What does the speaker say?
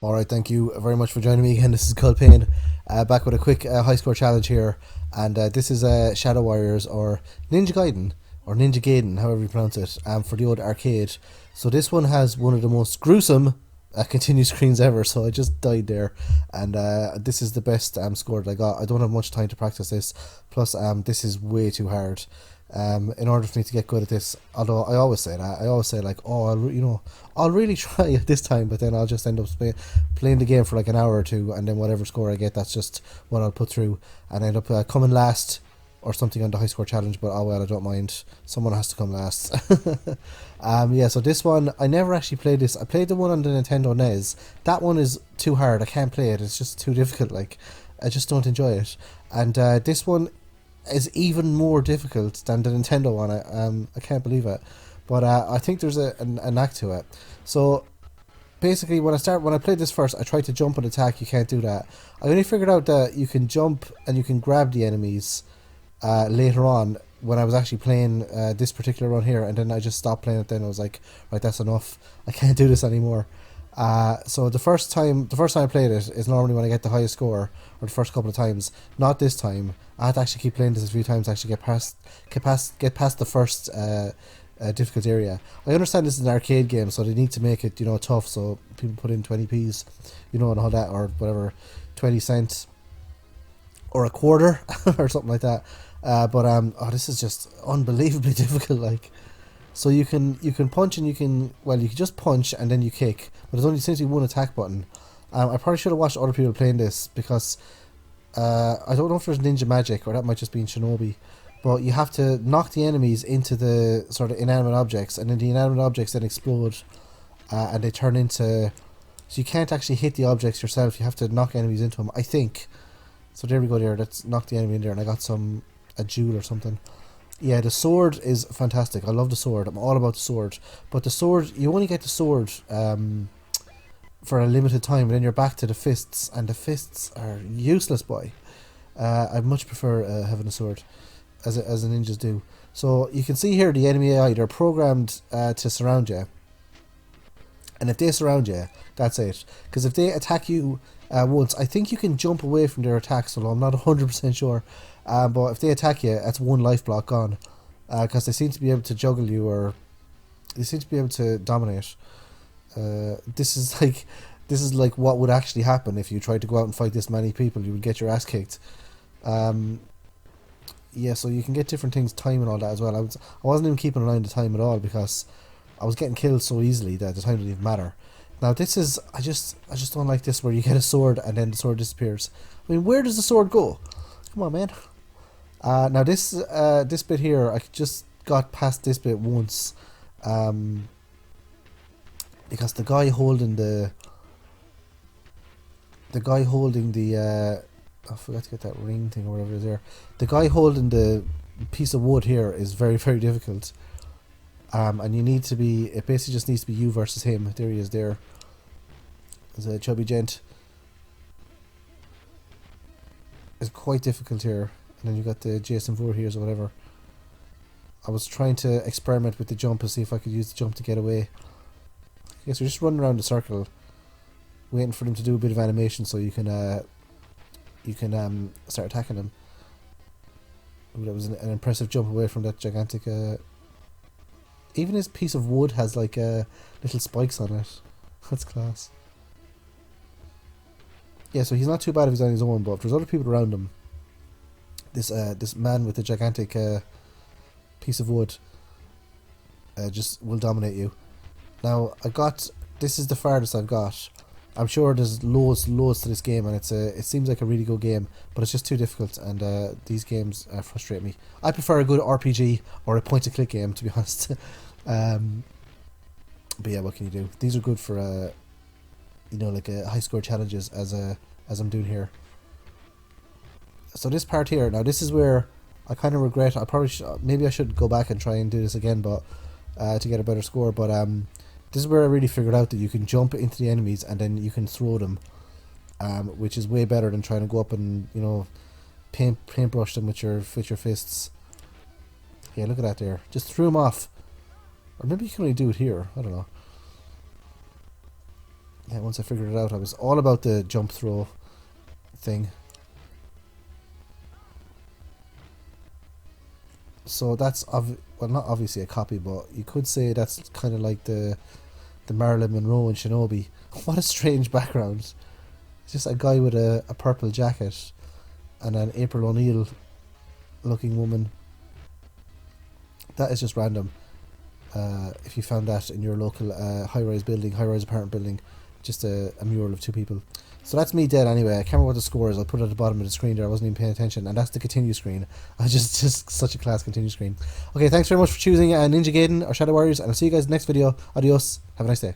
All right, thank you very much for joining me again. This is Cult Payne, back with a quick high score challenge here, and this is Shadow Warriors or Ninja Gaiden or Ninja Gaiden, however you pronounce it, for the old arcade. So this one has one of the most gruesome continue screens ever. So I just died there, and this is the best score that I got. I don't have much time to practice this. Plus, this is way too hard. In order for me to get good at this, although I always say that, I always say like, oh, I'll really try it this time, but then I'll just end up playing the game for like an hour or two, and then whatever score I get, that's just what I'll put through, and I end up coming last or something on the high score challenge. But oh well, I don't mind. Someone has to come last. Yeah. So this one, I never actually played this. I played the one on the Nintendo NES. That one is too hard. I can't play it. It's just too difficult. Like, I just don't enjoy it. And this one is even more difficult than the Nintendo one. I can't believe it, but I think there's an act to it. So basically, when I played this first, I tried to jump and attack. You can't do that. I only figured out that you can jump and you can grab the enemies later on when I was actually playing this particular run here, and then I just stopped playing it. Then I was like, right, that's enough. I can't do this anymore. So the first time I played it is normally when I get the highest score, or the first couple of times. Not this time. I had to actually keep playing this a few times to actually get past the first difficult area. I understand this is an arcade game, so they need to make it tough. So people put in 20p's, and all that, or whatever, 20 cents or a quarter or something like that. But this is just unbelievably difficult. Like, so you can punch, and you can just punch and then you kick, but there's only seems to be one attack button. I probably should have watched other people playing this, because I don't know if there's ninja magic, or that might just be in Shinobi, but you have to knock the enemies into the sort of inanimate objects, and then the inanimate objects then explode, and they turn into. So you can't actually hit the objects yourself. You have to knock enemies into them, I think. So there we go. There, let's knock the enemy in there, and I got a jewel or something. Yeah, the sword is fantastic. I love the sword. I'm all about the sword. But the sword, you only get the sword for a limited time, and then you're back to the fists, and the fists are useless, boy. I much prefer having a sword, as the ninjas do. So you can see here the enemy AI, they're programmed to surround you. And if they surround you, that's it. Because if they attack you once, I think you can jump away from their attacks, although I'm not 100% sure. But if they attack you, that's one life block gone. Because they seem to be able to juggle you, or they seem to be able to dominate. This is like what would actually happen if you tried to go out and fight this many people. You would get your ass kicked. Yeah, so you can get different things, time and all that as well. I wasn't even keeping an eye on the time at all, because I was getting killed so easily that the time didn't even matter. Now this is, I just don't like this, where you get a sword and then the sword disappears. I mean, where does the sword go? Come on, man. Now this bit here, I just got past this bit once, because the guy holding the I forgot to get that ring thing or whatever it is there. The guy holding the piece of wood here is very, very difficult. And you need to be, it basically just needs to be you versus him. There he is there. There's a chubby gent. It's quite difficult here. And then you got the Jason Voorhees or whatever. I was trying to experiment with the jump to see if I could use the jump to get away. I guess we're just running around the circle, waiting for them to do a bit of animation so you can start attacking them. Ooh, that was an impressive jump away from that gigantic. Even his piece of wood has like little spikes on it. That's class. Yeah, so he's not too bad if he's on his own, but if there's other people around him, this man with the gigantic piece of wood just will dominate you. Now this is the farthest I've got. I'm sure there's loads to this game, and it seems like a really good game, but it's just too difficult, and these games frustrate me. I prefer a good RPG or a point-and-click game, to be honest. But yeah, what can you do? These are good for like high-score challenges, as I'm doing here. So this part here, now this is where I kind of regret. Maybe I should go back and try and do this again, but to get a better score. But this is where I really figured out that you can jump into the enemies and then you can throw them, which is way better than trying to go up and paintbrush them with your fists. Yeah, look at that there. Just threw them off. Or maybe you can only do it here. I don't know. Yeah, once I figured it out, I was all about the jump throw thing. So that's well, not obviously a copy, but you could say that's kind of like the Marilyn Monroe in Shinobi. What a strange background. It's just a guy with a purple jacket and an April O'Neil looking woman. That is just random. If you found that in your local high-rise apartment building, just a mural of two people. So that's me dead anyway. I can't remember what the score is. I'll put it at the bottom of the screen there. I wasn't even paying attention. And that's the continue screen. I just such a class continue screen. Okay, thanks very much for choosing Ninja Gaiden or Shadow Warriors, and I'll see you guys in the next video. Adios. Have a nice day.